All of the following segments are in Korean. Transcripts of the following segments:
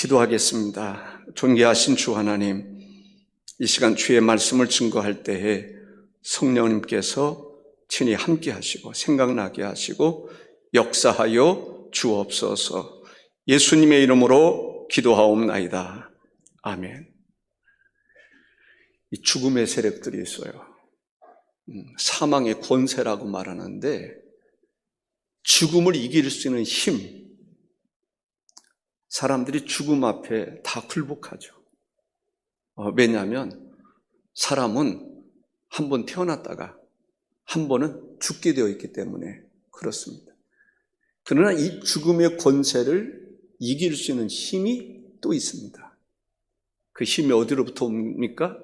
기도하겠습니다. 존귀하신 주 하나님, 이 시간 주의 말씀을 증거할 때에 성령님께서 친히 함께 하시고 생각나게 하시고 역사하여 주옵소서. 예수님의 이름으로 기도하옵나이다. 아멘. 이 죽음의 세력들이 있어요. 사망의 권세라고 말하는데 죽음을 이길 수 있는 힘, 사람들이 죽음 앞에 다 굴복하죠. 왜냐하면 사람은 한 번 태어났다가 한 번은 죽게 되어 있기 때문에 그렇습니다. 그러나 이 죽음의 권세를 이길 수 있는 힘이 또 있습니다. 그 힘이 어디로부터 옵니까?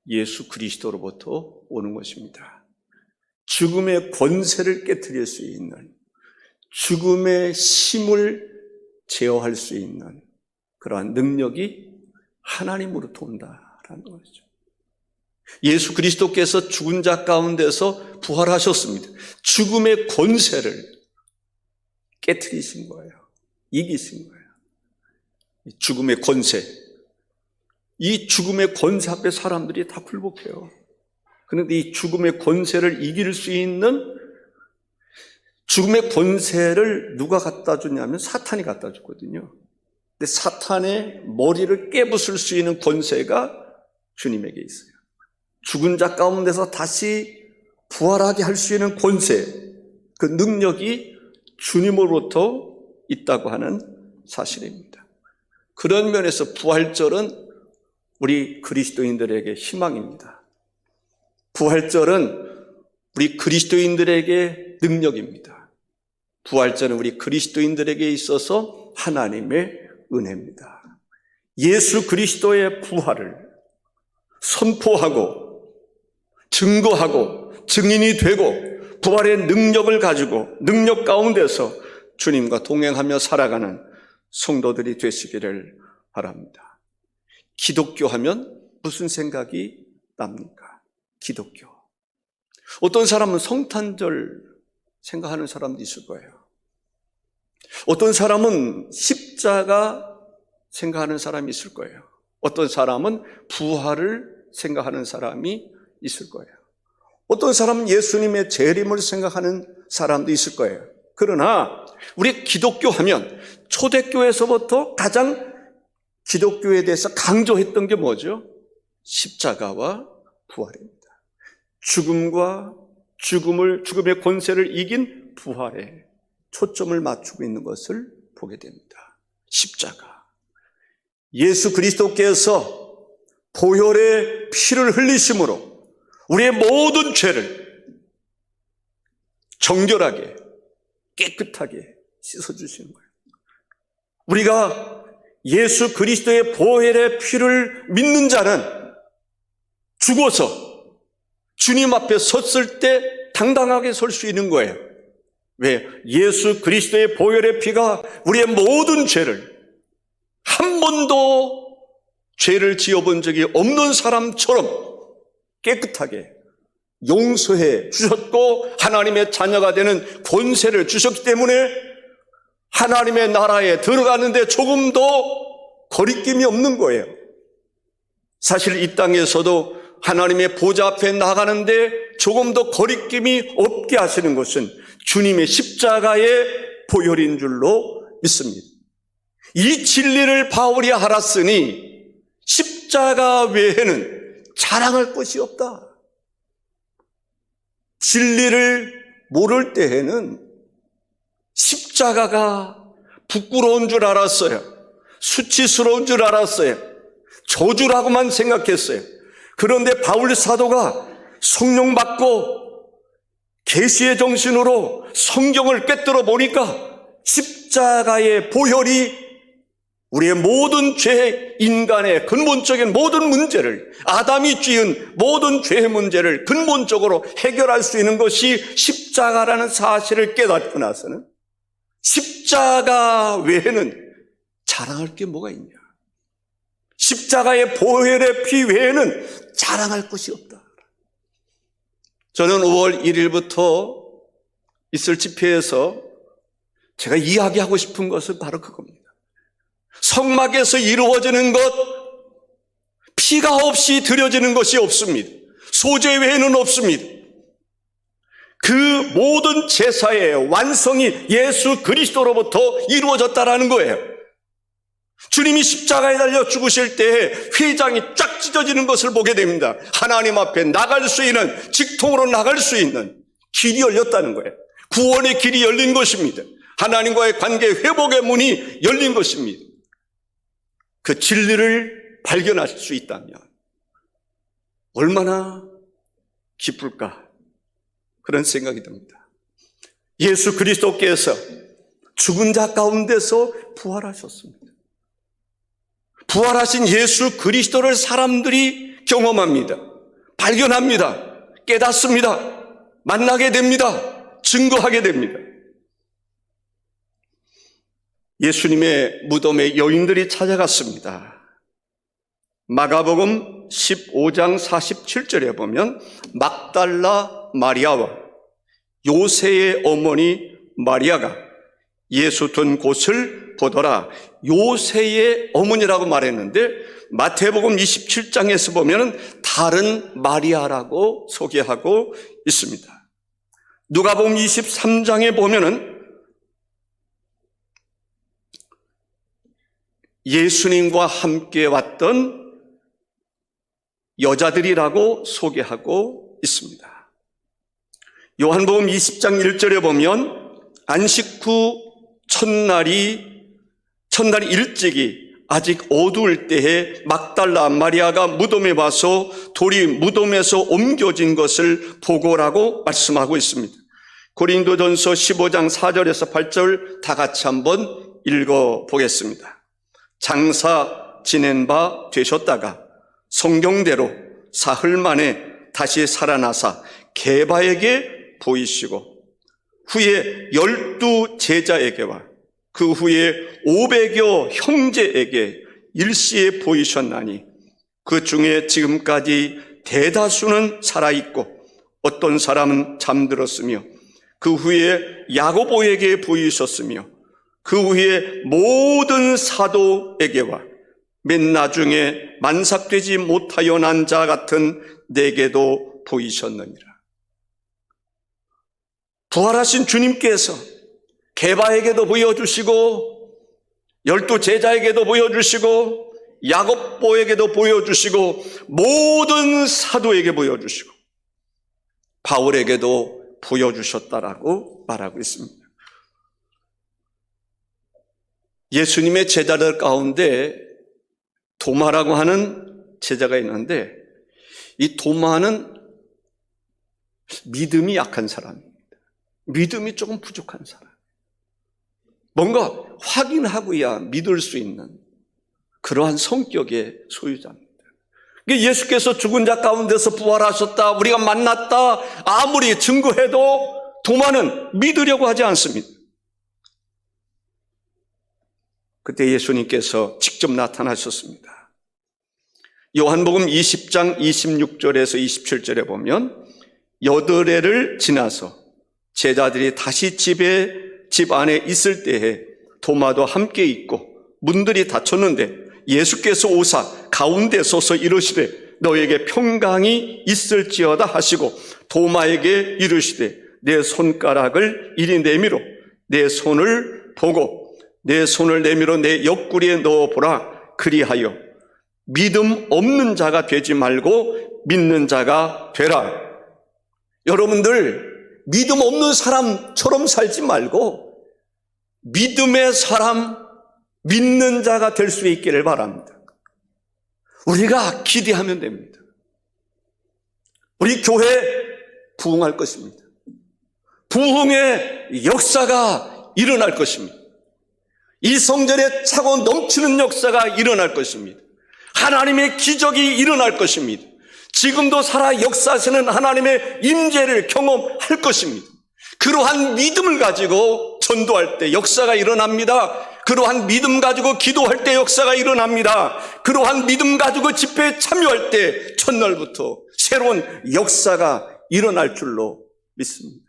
예수 그리스도로부터 오는 것입니다. 죽음의 권세를 깨트릴 수 있는, 죽음의 힘을 제어할 수 있는 그러한 능력이 하나님으로부터 온다라는 것이죠. 예수 그리스도께서 죽은 자 가운데서 부활하셨습니다. 죽음의 권세를 깨트리신 거예요. 이기신 거예요. 죽음의 권세. 이 죽음의 권세 앞에 사람들이 다 굴복해요. 그런데 이 죽음의 권세를 이길 수 있는, 죽음의 권세를 누가 갖다 주냐면 사탄이 갖다 줬거든요. 근데 사탄의 머리를 깨부술 수 있는 권세가 주님에게 있어요. 죽은 자 가운데서 다시 부활하게 할 수 있는 권세, 그 능력이 주님으로부터 있다고 하는 사실입니다. 그런 면에서 부활절은 우리 그리스도인들에게 희망입니다. 부활절은 우리 그리스도인들에게 능력입니다. 부활절은 우리 그리스도인들에게 있어서 하나님의 은혜입니다. 예수 그리스도의 부활을 선포하고 증거하고 증인이 되고 부활의 능력을 가지고 능력 가운데서 주님과 동행하며 살아가는 성도들이 되시기를 바랍니다. 기독교 하면 무슨 생각이 납니까? 기독교. 어떤 사람은 성탄절 생각하는 사람도 있을 거예요. 어떤 사람은 십자가 생각하는 사람이 있을 거예요. 어떤 사람은 부활을 생각하는 사람이 있을 거예요. 어떤 사람은 예수님의 재림을 생각하는 사람도 있을 거예요. 그러나 우리 기독교 하면 초대교회에서부터 가장 기독교에 대해서 강조했던 게 뭐죠? 십자가와 부활입니다. 죽음과 죽음의 권세를 이긴 부활에 초점을 맞추고 있는 것을 보게 됩니다. 십자가. 예수 그리스도께서 보혈의 피를 흘리심으로 우리의 모든 죄를 정결하게 깨끗하게 씻어주시는 거예요. 우리가 예수 그리스도의 보혈의 피를 믿는 자는 죽어서 주님 앞에 섰을 때 당당하게 설 수 있는 거예요. 왜? 예수 그리스도의 보혈의 피가 우리의 모든 죄를, 한 번도 죄를 지어본 적이 없는 사람처럼 깨끗하게 용서해 주셨고 하나님의 자녀가 되는 권세를 주셨기 때문에 하나님의 나라에 들어가는데 조금도 거리낌이 없는 거예요. 사실 이 땅에서도 하나님의 보좌 앞에 나가는데 조금도 거리낌이 없게 하시는 것은 주님의 십자가의 보혈인 줄로 믿습니다. 이 진리를 바울이 알았으니 십자가 외에는 자랑할 것이 없다. 진리를 모를 때에는 십자가가 부끄러운 줄 알았어요. 수치스러운 줄 알았어요. 저주라고만 생각했어요. 그런데 바울 사도가 성령 받고 계시의 정신으로 성경을 꿰뚫어 보니까 십자가의 보혈이 우리의 모든 죄, 인간의 근본적인 모든 문제를, 아담이 쥐은 모든 죄의 문제를 근본적으로 해결할 수 있는 것이 십자가라는 사실을 깨닫고 나서는 십자가 외에는 자랑할 게 뭐가 있냐? 십자가의 보혈의 피 외에는 자랑할 것이 없다. 저는 5월 1일부터 있을 집회에서 제가 이야기하고 싶은 것은 바로 그겁니다. 성막에서 이루어지는 것, 피가 없이 드려지는 것이 없습니다. 소재 외에는 없습니다. 그 모든 제사의 완성이 예수 그리스도로부터 이루어졌다라는 거예요. 주님이 십자가에 달려 죽으실 때에 휘장이 쫙 찢어지는 것을 보게 됩니다. 하나님 앞에 나갈 수 있는, 직통으로 나갈 수 있는 길이 열렸다는 거예요. 구원의 길이 열린 것입니다. 하나님과의 관계 회복의 문이 열린 것입니다. 그 진리를 발견하실 수 있다면 얼마나 기쁠까, 그런 생각이 듭니다. 예수 그리스도께서 죽은 자 가운데서 부활하셨습니다. 부활하신 예수 그리스도를 사람들이 경험합니다. 발견합니다. 깨닫습니다. 만나게 됩니다. 증거하게 됩니다. 예수님의 무덤에 여인들이 찾아갔습니다. 마가복음 15장 47절에 보면 막달라 마리아와 요새의 어머니 마리아가 예수 둔 곳을 보더라. 요새의 어머니라고 말했는데 마태복음 27장에서 보면 다른 마리아라고 소개하고 있습니다. 누가복음 23장에 보면은 예수님과 함께 왔던 여자들이라고 소개하고 있습니다. 요한복음 20장 1절에 보면 안식 후 첫날이 일찍이 아직 어두울 때에 막달라 마리아가 무덤에 와서 돌이 무덤에서 옮겨진 것을 보고라고 말씀하고 있습니다. 고린도전서 15장 4절에서 8절 다 같이 한번 읽어보겠습니다. 장사 지낸 바 되셨다가 성경대로 사흘 만에 다시 살아나사 게바에게 보이시고 후에 12 제자에게와 그 후에 500여 형제에게 일시에 보이셨나니 그 중에 지금까지 대다수는 살아있고 어떤 사람은 잠들었으며 그 후에 야고보에게 보이셨으며 그 후에 모든 사도에게와 맨 나중에 만삭되지 못하여 난 자 같은 내게도 보이셨느니라. 부활하신 주님께서 게바에게도 보여주시고 12 제자에게도 보여주시고 야고보에게도 보여주시고 모든 사도에게 보여주시고 바울에게도 보여주셨다라고 말하고 있습니다. 예수님의 제자들 가운데 도마라고 하는 제자가 있는데 이 도마는 믿음이 약한 사람입니다. 믿음이 조금 부족한 사람. 뭔가 확인하고야 믿을 수 있는 그러한 성격의 소유자입니다. 예수께서 죽은 자 가운데서 부활하셨다, 우리가 만났다 아무리 증거해도 도마는 믿으려고 하지 않습니다. 그때 예수님께서 직접 나타나셨습니다. 요한복음 20장 26절에서 27절에 보면 여드레를 지나서 제자들이 다시 집 안에 있을 때에 도마도 함께 있고 문들이 닫혔는데 예수께서 오사 가운데 서서 이르시되 너에게 평강이 있을지어다 하시고 도마에게 이르시되 내 손가락을 이리 내밀어 내 손을 보고 내 손을 내밀어 내 옆구리에 넣어보라. 그리하여 믿음 없는 자가 되지 말고 믿는 자가 되라. 여러분들 믿음 없는 사람처럼 살지 말고 믿음의 사람, 믿는 자가 될 수 있기를 바랍니다. 우리가 기대하면 됩니다. 우리 교회 부흥할 것입니다. 부흥의 역사가 일어날 것입니다. 이 성전에 차고 넘치는 역사가 일어날 것입니다. 하나님의 기적이 일어날 것입니다. 지금도 살아 역사하시는 하나님의 임재를 경험할 것입니다. 그러한 믿음을 가지고 전도할 때 역사가 일어납니다. 그러한 믿음 가지고 기도할 때 역사가 일어납니다. 그러한 믿음 가지고 집회에 참여할 때 첫날부터 새로운 역사가 일어날 줄로 믿습니다.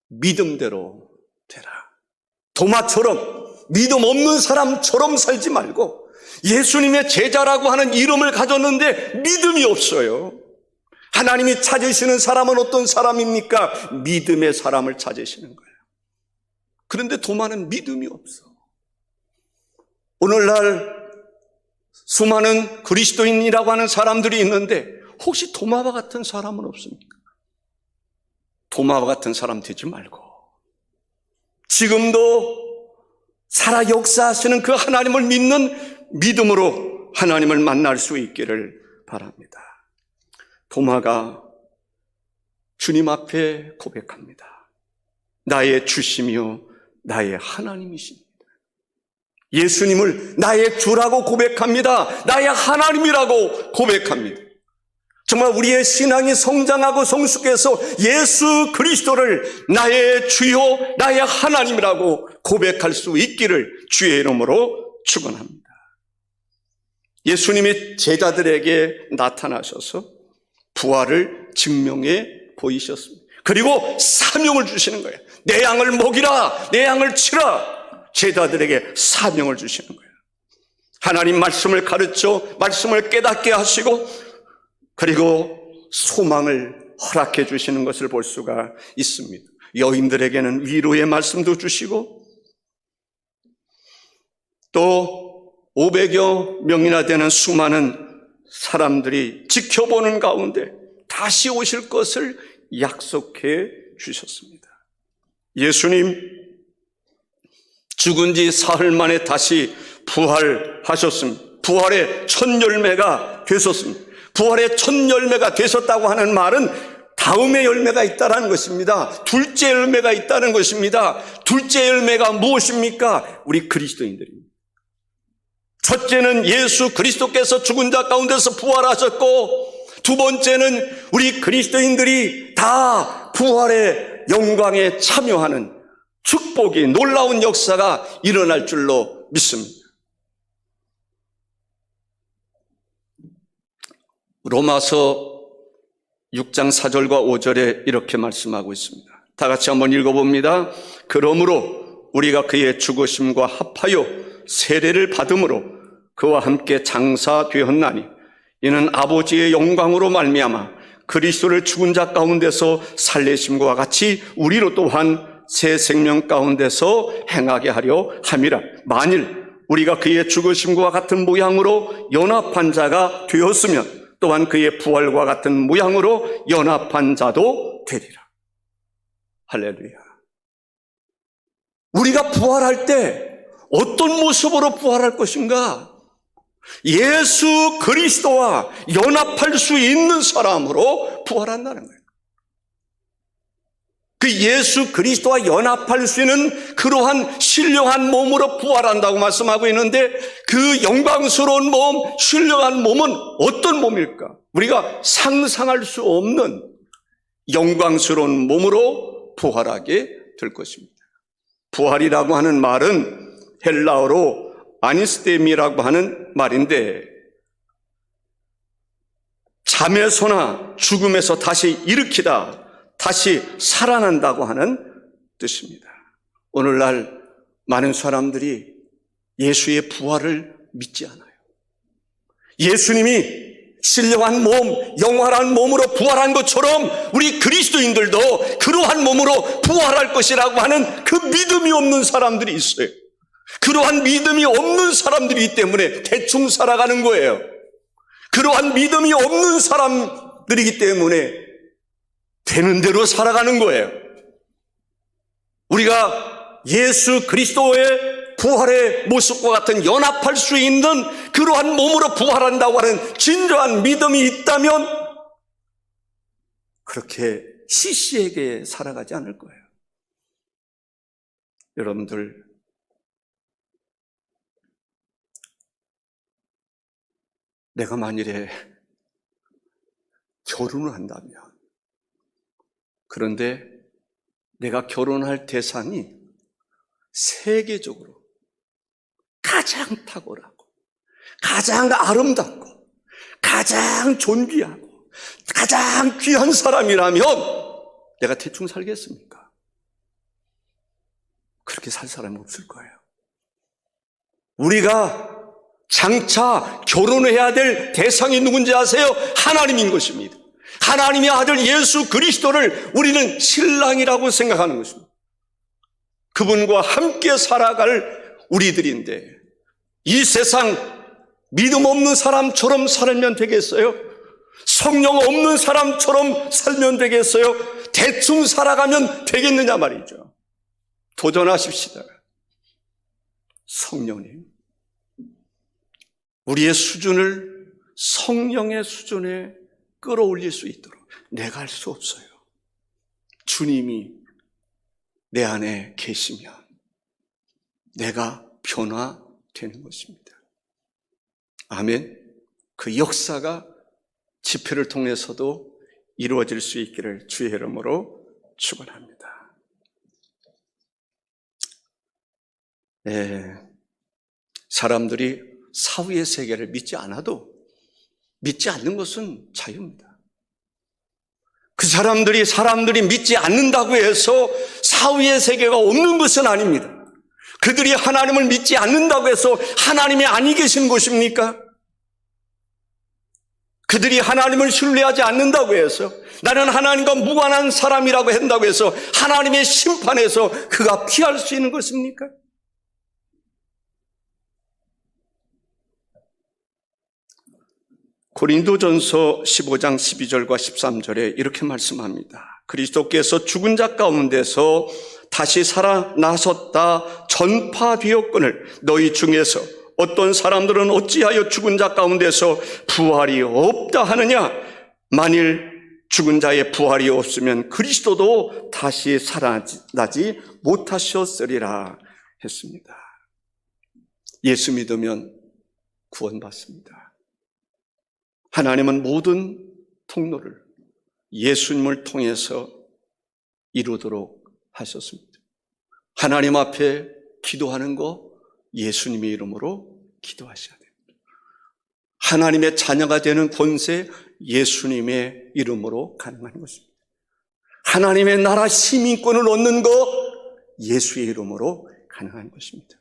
믿음대로 되라. 도마처럼 믿음 없는 사람처럼 살지 말고 예수님의 제자라고 하는 이름을 가졌는데 믿음이 없어요. 하나님이 찾으시는 사람은 어떤 사람입니까? 믿음의 사람을 찾으시는 거예요. 그런데 도마는 믿음이 없어. 오늘날 수많은 그리스도인이라고 하는 사람들이 있는데 혹시 도마와 같은 사람은 없습니까? 도마와 같은 사람 되지 말고 지금도 살아 역사하시는 그 하나님을 믿는 믿음으로 하나님을 만날 수 있기를 바랍니다. 도마가 주님 앞에 고백합니다. 나의 주시며 나의 하나님이십니다. 예수님을 나의 주라고 고백합니다. 나의 하나님이라고 고백합니다. 정말 우리의 신앙이 성장하고 성숙해서 예수 그리스도를 나의 주요 나의 하나님이라고 고백할 수 있기를 주의 이름으로 축원합니다. 예수님이 제자들에게 나타나셔서 부활을 증명해 보이셨습니다. 그리고 사명을 주시는 거예요. 내 양을 먹이라, 내 양을 치라. 제자들에게 사명을 주시는 거예요. 하나님 말씀을 가르쳐 말씀을 깨닫게 하시고 그리고 소망을 허락해 주시는 것을 볼 수가 있습니다. 여인들에게는 위로의 말씀도 주시고 또 500여 명이나 되는 수많은 사람들이 지켜보는 가운데 다시 오실 것을 약속해 주셨습니다. 예수님 죽은 지 사흘 만에 다시 부활하셨습니다. 부활의 첫 열매가 되셨습니다. 부활의 첫 열매가 되셨다고 하는 말은 다음의 열매가 있다는 것입니다. 둘째 열매가 있다는 것입니다. 둘째 열매가 무엇입니까? 우리 그리스도인들입니다. 첫째는 예수 그리스도께서 죽은 자 가운데서 부활하셨고 두 번째는 우리 그리스도인들이 다 부활의 영광에 참여하는 축복이 놀라운 역사가 일어날 줄로 믿습니다. 로마서 6장 4절과 5절에 이렇게 말씀하고 있습니다. 다 같이 한번 읽어봅니다. 그러므로 우리가 그의 죽으심과 합하여 세례를 받음으로 그와 함께 장사되었나니 이는 아버지의 영광으로 말미암아 그리스도를 죽은 자 가운데서 살리심과 같이 우리로 또한 새 생명 가운데서 행하게 하려 함이라. 만일 우리가 그의 죽으심과 같은 모양으로 연합한 자가 되었으면 또한 그의 부활과 같은 모양으로 연합한 자도 되리라. 할렐루야. 우리가 부활할 때 어떤 모습으로 부활할 것인가? 예수 그리스도와 연합할 수 있는 사람으로 부활한다는 거예요. 그 예수 그리스도와 연합할 수 있는 그러한 신령한 몸으로 부활한다고 말씀하고 있는데 그 영광스러운 몸, 신령한 몸은 어떤 몸일까? 우리가 상상할 수 없는 영광스러운 몸으로 부활하게 될 것입니다. 부활이라고 하는 말은 헬라어로 아니스테미라고 하는 말인데 잠에서나 죽음에서 다시 일으키다, 다시 살아난다고 하는 뜻입니다. 오늘날 많은 사람들이 예수의 부활을 믿지 않아요. 예수님이 신령한 몸, 영원한 몸으로 부활한 것처럼 우리 그리스도인들도 그러한 몸으로 부활할 것이라고 하는 그 믿음이 없는 사람들이 있어요. 그러한 믿음이 없는 사람들이기 때문에 대충 살아가는 거예요. 그러한 믿음이 없는 사람들이기 때문에 되는 대로 살아가는 거예요. 우리가 예수 그리스도의 부활의 모습과 같은 연합할 수 있는 그러한 몸으로 부활한다고 하는 진정한 믿음이 있다면 그렇게 시시하게 살아가지 않을 거예요. 여러분들, 내가 만일에 결혼을 한다면, 그런데 내가 결혼할 대상이 세계적으로 가장 탁월하고 가장 아름답고 가장 존귀하고 가장 귀한 사람이라면 내가 대충 살겠습니까? 그렇게 살 사람이 없을 거예요. 우리가 장차 결혼해야 될 대상이 누군지 아세요? 하나님인 것입니다. 하나님의 아들 예수 그리스도를 우리는 신랑이라고 생각하는 것입니다. 그분과 함께 살아갈 우리들인데 이 세상 믿음 없는 사람처럼 살면 되겠어요? 성령 없는 사람처럼 살면 되겠어요? 대충 살아가면 되겠느냐 말이죠. 도전하십시다. 성령님, 우리의 수준을 성령의 수준에 끌어올릴 수 있도록 내가 할 수 없어요. 주님이 내 안에 계시면 내가 변화되는 것입니다. 아멘. 그 역사가 집회를 통해서도 이루어질 수 있기를 주의 이름으로 축원합니다. 사람들이 사후의 세계를 믿지 않아도 믿지 않는 것은 자유입니다. 그 사람들이 믿지 않는다고 해서 사후의 세계가 없는 것은 아닙니다. 그들이 하나님을 믿지 않는다고 해서 하나님이 아니 계신 것입니까? 그들이 하나님을 신뢰하지 않는다고 해서 나는 하나님과 무관한 사람이라고 한다고 해서 하나님의 심판에서 그가 피할 수 있는 것입니까? 고린도전서 15장 12절과 13절에 이렇게 말씀합니다. 그리스도께서 죽은 자 가운데서 다시 살아나셨다 전파되었거늘 너희 중에서 어떤 사람들은 어찌하여 죽은 자 가운데서 부활이 없다 하느냐? 만일 죽은 자의 부활이 없으면 그리스도도 다시 살아나지 못하셨으리라 했습니다. 예수 믿으면 구원받습니다. 하나님은 모든 통로를 예수님을 통해서 이루도록 하셨습니다. 하나님 앞에 기도하는 거 예수님의 이름으로 기도하셔야 됩니다. 하나님의 자녀가 되는 권세 예수님의 이름으로 가능한 것입니다. 하나님의 나라 시민권을 얻는 거 예수의 이름으로 가능한 것입니다.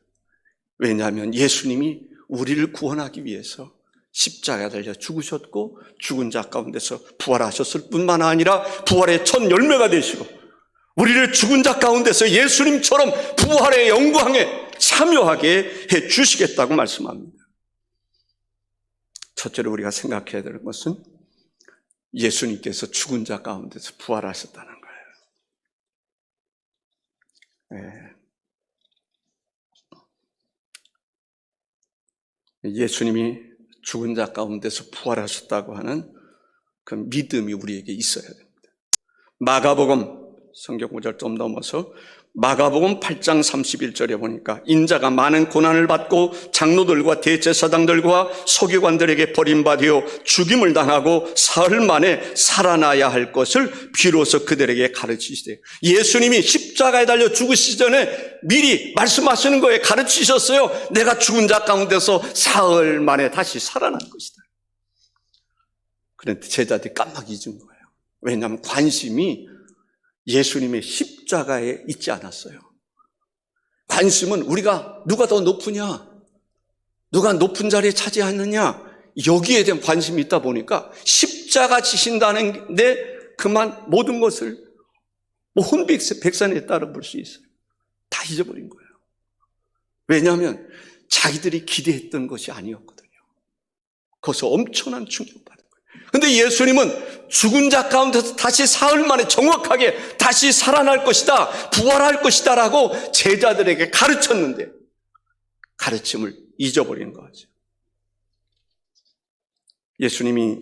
왜냐하면 예수님이 우리를 구원하기 위해서 십자가에 달려 죽으셨고 죽은 자 가운데서 부활하셨을 뿐만 아니라 부활의 첫 열매가 되시고 우리를 죽은 자 가운데서 예수님처럼 부활의 영광에 참여하게 해 주시겠다고 말씀합니다. 첫째로 우리가 생각해야 되는 것은 예수님께서 죽은 자 가운데서 부활하셨다는 거예요. 예수님이 죽은 자 가운데서 부활하셨다고 하는 그 믿음이 우리에게 있어야 됩니다. 마가복음 성경 구절 좀 넘어서 마가복음 8장 31절에 보니까 인자가 많은 고난을 받고 장로들과 대제사장들과 서기관들에게 버림받아 죽임을 당하고 사흘 만에 살아나야 할 것을 비로소 그들에게 가르치시되 예수님이 십자가에 달려 죽으시기 전에 미리 말씀하시는 거에 가르치셨어요. 내가 죽은 자 가운데서 사흘 만에 다시 살아날 것이다. 그런데 제자들이 깜빡 잊은 거예요. 왜냐하면 관심이 예수님의 십자가에 있지 않았어요. 관심은 우리가 누가 더 높으냐, 누가 높은 자리에 차지하느냐 여기에 대한 관심이 있다 보니까 십자가 지신다는 데 그만 모든 것을 혼백산에 따라 볼 수 있어요. 다 잊어버린 거예요. 왜냐하면 자기들이 기대했던 것이 아니었거든요. 거기서 엄청난 충격받은 거예요. 그런데 예수님은 죽은 자 가운데서 다시 사흘 만에 정확하게 다시 살아날 것이다, 부활할 것이다 라고 제자들에게 가르쳤는데 가르침을 잊어버린 거죠. 예수님이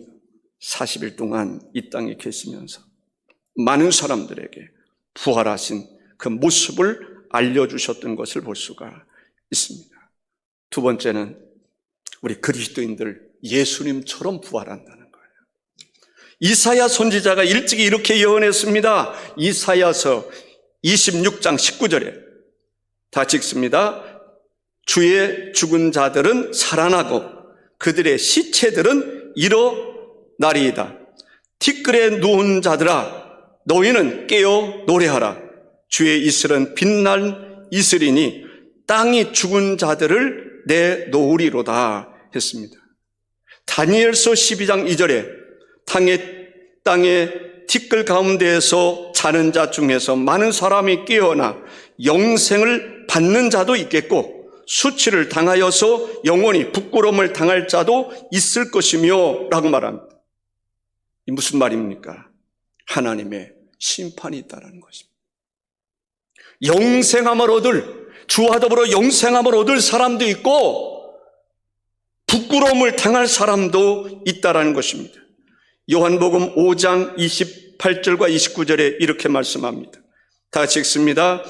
40일 동안 이 땅에 계시면서 많은 사람들에게 부활하신 그 모습을 알려주셨던 것을 볼 수가 있습니다. 두 번째는 우리 그리스도인들 예수님처럼 부활한다는 거예요. 이사야 선지자가 일찍이 이렇게 예언했습니다. 이사야서 26장 19절에 다 읽습니다. 주의 죽은 자들은 살아나고 그들의 시체들은 일어나리이다. 티끌에 누운 자들아 너희는 깨어 노래하라. 주의 이슬은 빛날 이스리니 땅이 죽은 자들을 내놓으리로다 했습니다. 다니엘서 12장 2절에 땅의 티끌 가운데에서 자는 자 중에서 많은 사람이 깨어나 영생을 받는 자도 있겠고 수치를 당하여서 영원히 부끄러움을 당할 자도 있을 것이며 라고 말합니다. 이 무슨 말입니까? 하나님의 심판이 있다는 것입니다. 영생함을 얻을, 주와 더불어 영생함을 얻을 사람도 있고 부끄러움을 당할 사람도 있다는 것입니다. 요한복음 5장 28절과 29절에 이렇게 말씀합니다. 다 같이 읽습니다.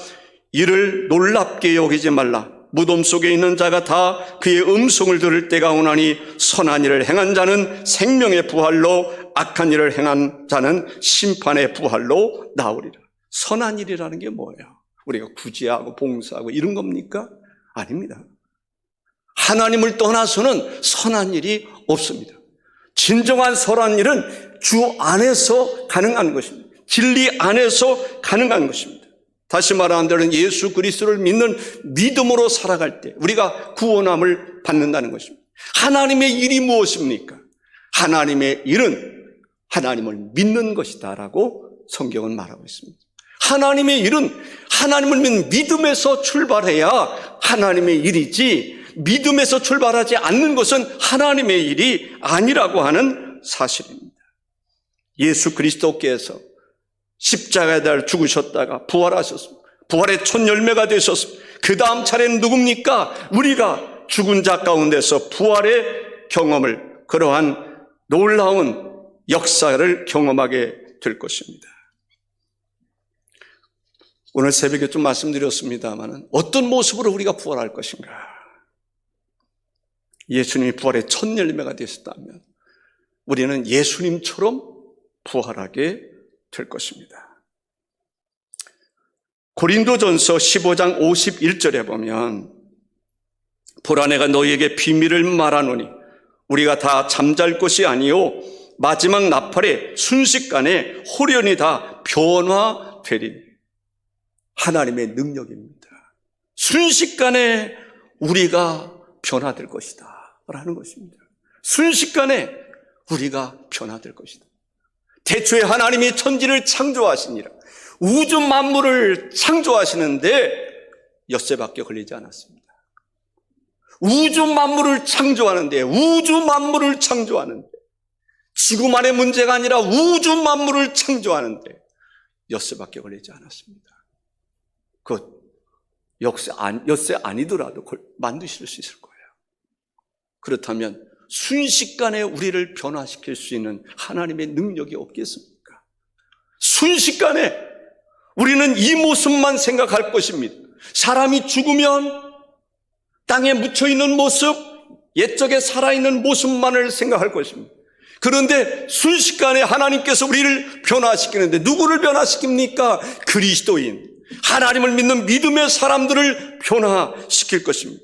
이를 놀랍게 여기지 말라. 무덤 속에 있는 자가 다 그의 음성을 들을 때가 오나니 선한 일을 행한 자는 생명의 부활로, 악한 일을 행한 자는 심판의 부활로 나오리라. 선한 일이라는 게 뭐예요? 우리가 구제하고 봉사하고 이런 겁니까? 아닙니다. 하나님을 떠나서는 선한 일이 없습니다. 진정한 선한 일은 주 안에서 가능한 것입니다. 진리 안에서 가능한 것입니다. 다시 말하면 예수 그리스도를 믿는 믿음으로 살아갈 때 우리가 구원함을 받는다는 것입니다. 하나님의 일이 무엇입니까? 하나님의 일은 하나님을 믿는 것이다 라고 성경은 말하고 있습니다. 하나님의 일은 하나님을 믿는 믿음에서 출발해야 하나님의 일이지, 믿음에서 출발하지 않는 것은 하나님의 일이 아니라고 하는 사실입니다. 예수 그리스도께서 십자가에 달려 죽으셨다가 부활하셨습니다. 부활의 첫 열매가 되셨습니다. 그 다음 차례는 누굽니까? 우리가 죽은 자 가운데서 부활의 경험을, 그러한 놀라운 역사를 경험하게 될 것입니다. 오늘 새벽에 좀 말씀드렸습니다만 어떤 모습으로 우리가 부활할 것인가? 예수님이 부활의 첫 열매가 되셨다면 우리는 예수님처럼 부활하게 될 것입니다. 고린도전서 15장 51절에 보면 보라 내가 너희에게 비밀을 말하노니 우리가 다 잠잘 것이 아니요 마지막 나팔에 순식간에 홀연히 다 변화되리니. 하나님의 능력입니다. 순식간에 우리가 변화될 것이다 라는 것입니다. 순식간에 우리가 변화될 것이다. 태초에 하나님이 천지를 창조하시니라. 우주 만물을 창조하시는데 엿새밖에 걸리지 않았습니다. 우주 만물을 창조하는데 지구만의 문제가 아니라 우주 만물을 창조하는데 엿새밖에 걸리지 않았습니다. 그 엿새 아니더라도 만드실 수 있을 거예요. 그렇다면 순식간에 우리를 변화시킬 수 있는 하나님의 능력이 없겠습니까? 순식간에 우리는 이 모습만 생각할 것입니다. 사람이 죽으면 땅에 묻혀있는 모습, 옛적에 살아있는 모습만을 생각할 것입니다. 그런데 순식간에 하나님께서 우리를 변화시키는데 누구를 변화시킵니까? 그리스도인, 하나님을 믿는 믿음의 사람들을 변화시킬 것입니다.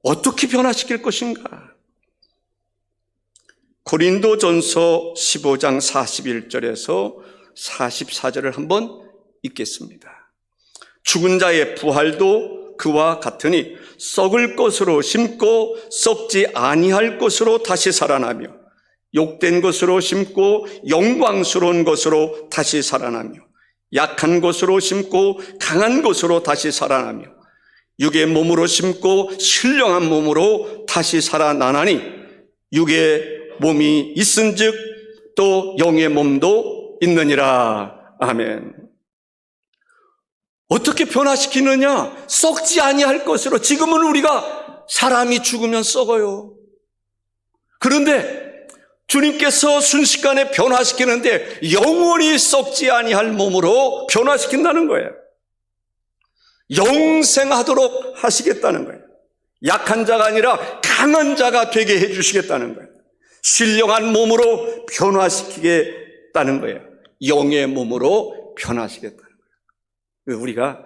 어떻게 변화시킬 것인가? 고린도전서 15장 41절에서 44절을 한번 읽겠습니다. 죽은 자의 부활도 그와 같으니 썩을 것으로 심고 썩지 아니할 것으로 다시 살아나며 욕된 것으로 심고 영광스러운 것으로 다시 살아나며 약한 것으로 심고 강한 것으로 다시 살아나며 육의 몸으로 심고 신령한 몸으로 다시 살아나나니 육의 몸이 있은즉 또 영의 몸도 있느니라. 아멘. 어떻게 변화시키느냐? 썩지 아니할 것으로. 지금은 우리가 사람이 죽으면 썩어요. 그런데 주님께서 순식간에 변화시키는데 영원히 썩지 아니할 몸으로 변화시킨다는 거예요. 영생하도록 하시겠다는 거예요. 약한 자가 아니라 강한 자가 되게 해주시겠다는 거예요. 신령한 몸으로 변화시키겠다는 거예요. 영의 몸으로 변화시키겠다는 거예요. 우리가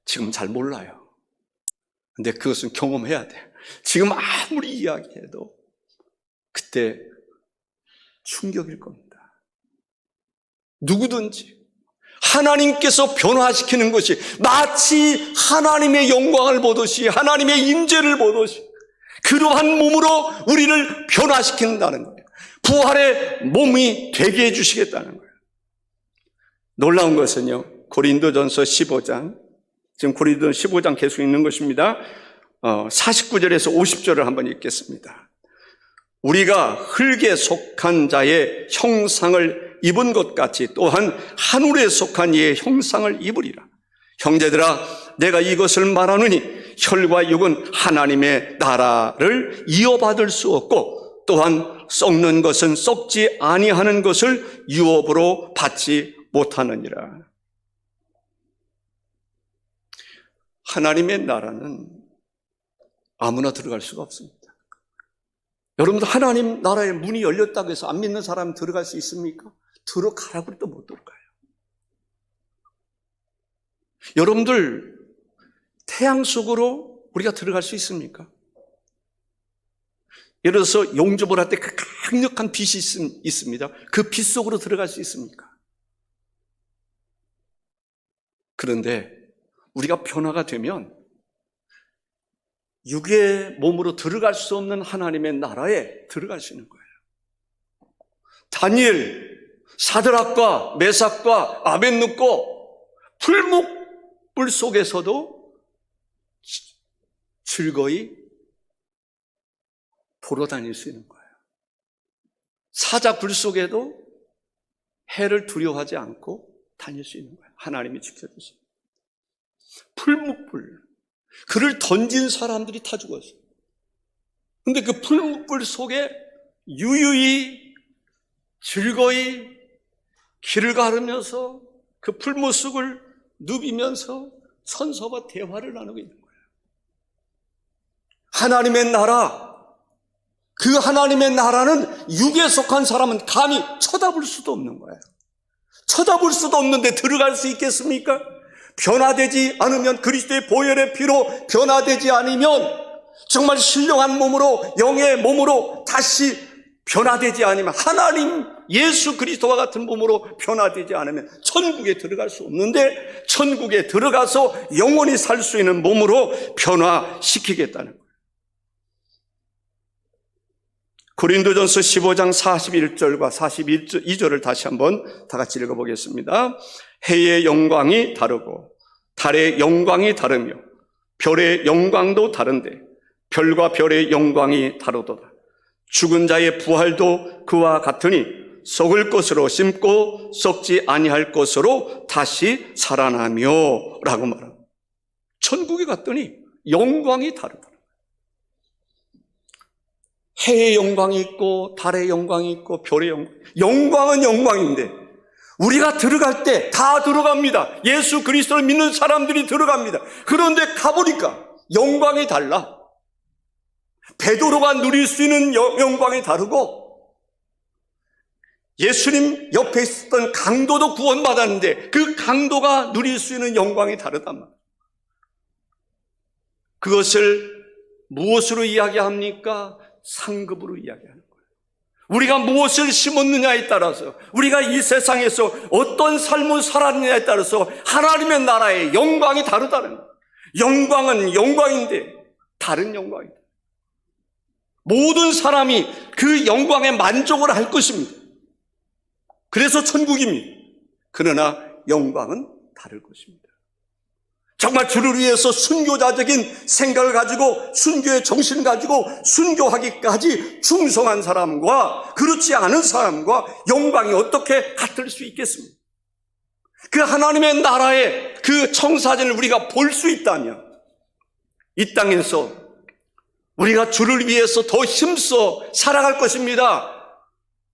지금 잘 몰라요. 근데 그것은 경험해야 돼요. 지금 아무리 이야기해도 그때 충격일 겁니다. 누구든지 하나님께서 변화시키는 것이 마치 하나님의 영광을 보듯이, 하나님의 임재를 보듯이 그러한 몸으로 우리를 변화시킨다는 거예요. 부활의 몸이 되게 해주시겠다는 거예요. 놀라운 것은요, 고린도전서 15장, 지금 고린도전서 15장 계속 읽는 것입니다. 49절에서 50절을 한번 읽겠습니다. 우리가 흙에 속한 자의 형상을 입은 것 같이 또한 하늘에 속한 이의 형상을 입으리라. 형제들아, 내가 이것을 말하노니 혈과 육은 하나님의 나라를 이어받을 수 없고 또한 썩는 것은 썩지 아니하는 것을 유업으로 받지 못하느니라. 하나님의 나라는 아무나 들어갈 수가 없습니다. 여러분들, 하나님 나라의 문이 열렸다고 해서 안 믿는 사람 들어갈 수 있습니까? 들어가라고 해도 못 들어가요. 여러분들, 태양 속으로 우리가 들어갈 수 있습니까? 예를 들어서 용접을 할 때 그 강력한 빛이 있습니다. 그 빛 속으로 들어갈 수 있습니까? 그런데 우리가 변화가 되면 육의 몸으로 들어갈 수 없는 하나님의 나라에 들어갈 수 있는 거예요. 다니엘, 사드락과 메삭과 아벳느고 풀목불 속에서도 즐거이 돌아다닐 수 있는 거예요. 사자굴 속에도 해를 두려워하지 않고 다닐 수 있는 거예요. 하나님이 지켜주십니다. 풀목불, 그를 던진 사람들이 다 죽었어요. 근데 그 풀목불 속에 유유히 즐거이 길을 가르면서 그 풀무속을 누비면서 선서와 대화를 나누고 있는 거예요. 하나님의 나라, 그 하나님의 나라는 육에 속한 사람은 감히 쳐다볼 수도 없는 거예요. 쳐다볼 수도 없는데 들어갈 수 있겠습니까? 변화되지 않으면, 그리스도의 보혈의 피로 변화되지 않으면, 정말 신령한 몸으로, 영의 몸으로 다시 변화되지 않으면, 하나님 예수 그리스도와 같은 몸으로 변화되지 않으면 천국에 들어갈 수 없는데, 천국에 들어가서 영원히 살 수 있는 몸으로 변화시키겠다는 거예요. 고린도전서 15장 41절과 42절을 다시 한번 다 같이 읽어보겠습니다. 해의 영광이 다르고 달의 영광이 다르며 별의 영광도 다른데 별과 별의 영광이 다르도다. 죽은 자의 부활도 그와 같으니 썩을 것으로 심고 썩지 아니할 것으로 다시 살아나며 라고 말합니다. 천국에 갔더니 영광이 다르다. 해의 영광이 있고 달의 영광이 있고 별의 영광. 영광은 영광인데 우리가 들어갈 때 다 들어갑니다. 예수 그리스도를 믿는 사람들이 들어갑니다. 그런데 가보니까 영광이 달라. 베드로가 누릴 수 있는 영광이 다르고 예수님 옆에 있었던 강도도 구원받았는데 그 강도가 누릴 수 있는 영광이 다르단 말이에요. 그것을 무엇으로 이야기합니까? 상급으로 이야기하는 거예요. 우리가 무엇을 심었느냐에 따라서, 우리가 이 세상에서 어떤 삶을 살았느냐에 따라서 하나님의 나라의 영광이 다르다는 거예요. 영광은 영광인데 다른 영광이다. 모든 사람이 그 영광에 만족을 할 것입니다. 그래서 천국입니다. 그러나 영광은 다를 것입니다. 정말 주를 위해서 순교자적인 생각을 가지고 순교의 정신을 가지고 순교하기까지 충성한 사람과 그렇지 않은 사람과 영광이 어떻게 같을 수 있겠습니까? 그 하나님의 나라의 그 청사진을 우리가 볼 수 있다면 이 땅에서 우리가 주를 위해서 더 힘써 살아갈 것입니다.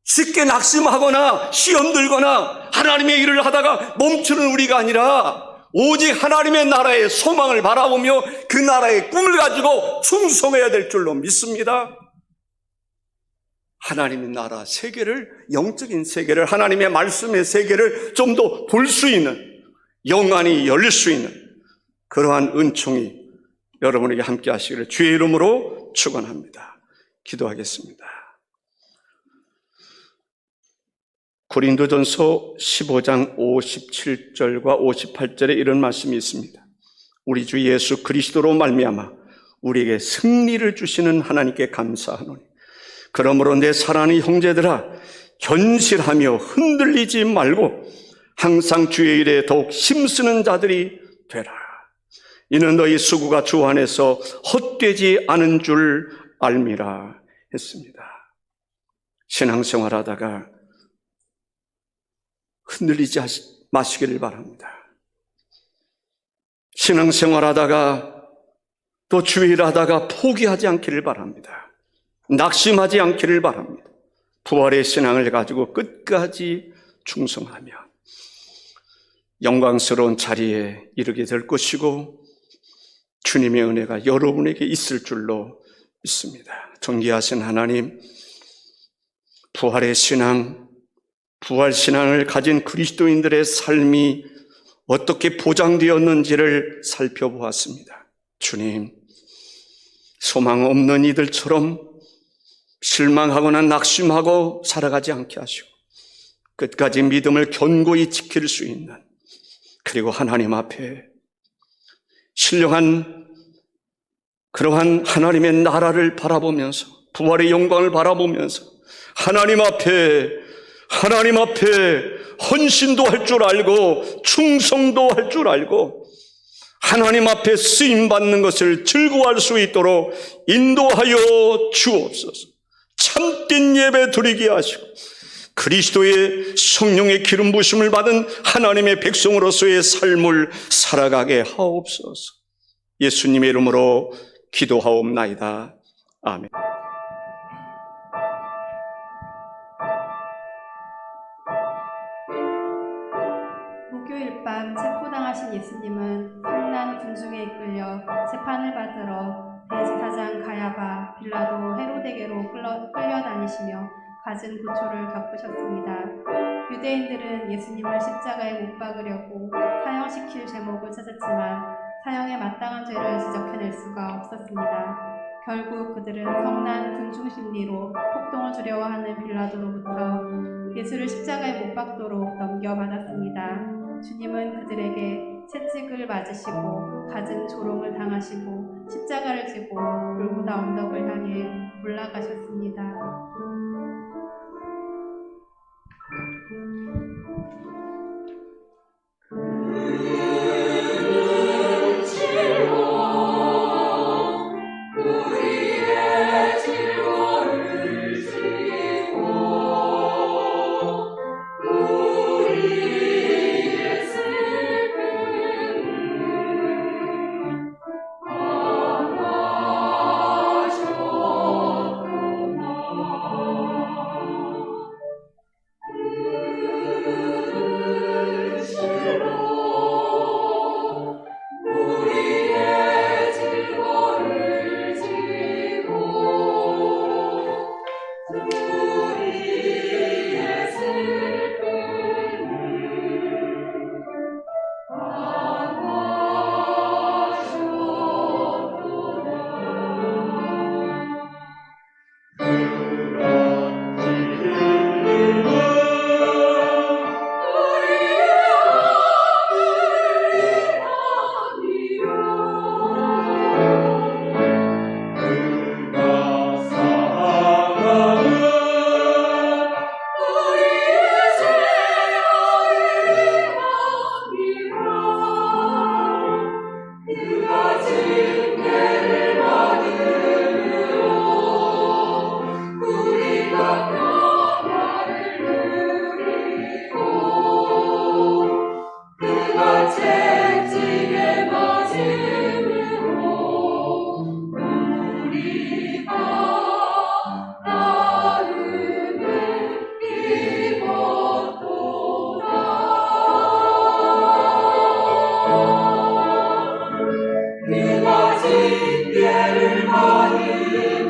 쉽게 낙심하거나 시험 들거나 하나님의 일을 하다가 멈추는 우리가 아니라 오직 하나님의 나라의 소망을 바라보며 그 나라의 꿈을 가지고 충성해야 될 줄로 믿습니다. 하나님의 나라 세계를, 영적인 세계를, 하나님의 말씀의 세계를 좀 더 볼 수 있는, 영안이 열릴 수 있는 그러한 은총이 여러분에게 함께 하시기를 주의 이름으로 축원합니다. 기도하겠습니다. 고린도전서 15장 57절과 58절에 이런 말씀이 있습니다. 우리 주 예수 그리스도로 말미암아 우리에게 승리를 주시는 하나님께 감사하노니 그러므로 내 사랑하는 형제들아 견실하며 흔들리지 말고 항상 주의 일에 더욱 힘쓰는 자들이 되라. 이는 너희 수고가 주 안에서 헛되지 않은 줄 알미라 했습니다. 신앙생활하다가 흔들리지 마시기를 바랍니다. 신앙생활하다가 또 주일하다가 포기하지 않기를 바랍니다. 낙심하지 않기를 바랍니다. 부활의 신앙을 가지고 끝까지 충성하며 영광스러운 자리에 이르게 될 것이고 주님의 은혜가 여러분에게 있을 줄로 믿습니다. 존귀하신 하나님, 부활의 신앙, 부활신앙을 가진 그리스도인들의 삶이 어떻게 보장되었는지를 살펴보았습니다. 주님, 소망 없는 이들처럼 실망하거나 낙심하고 살아가지 않게 하시고 끝까지 믿음을 견고히 지킬 수 있는, 그리고 하나님 앞에 신령한 그러한 하나님의 나라를 바라보면서 부활의 영광을 바라보면서 하나님 앞에 헌신도 할 줄 알고 충성도 할 줄 알고 하나님 앞에 쓰임받는 것을 즐거워할 수 있도록 인도하여 주옵소서. 참된 예배 드리게 하시고 그리스도의 성령의 기름 부심을 받은 하나님의 백성으로서의 삶을 살아가게 하옵소서. 예수님의 이름으로 기도하옵나이다. 아멘. 목요일 밤 체포당하신 예수님은 성난 군중에 이끌려 재판을 받으러 대제사장 가야바, 빌라도, 헤로데게로 끌려다니시며 갖은 고초를 겪으셨습니다. 유대인들은 예수님을 십자가에 못 박으려고 사형시킬 제목을 찾았지만 사형에 마땅한 죄를 지적해낼 수가 없었습니다. 결국 그들은 성난 군중 심리로 폭동을 두려워하는 빌라도로부터 예수를 십자가에 못 박도록 넘겨받았습니다. 주님은 그들에게 채찍을 맞으시고 갖은 조롱을 당하시고 십자가를 지고 골고다 언덕을 향해 올라가셨습니다. 그가 징계를 받으며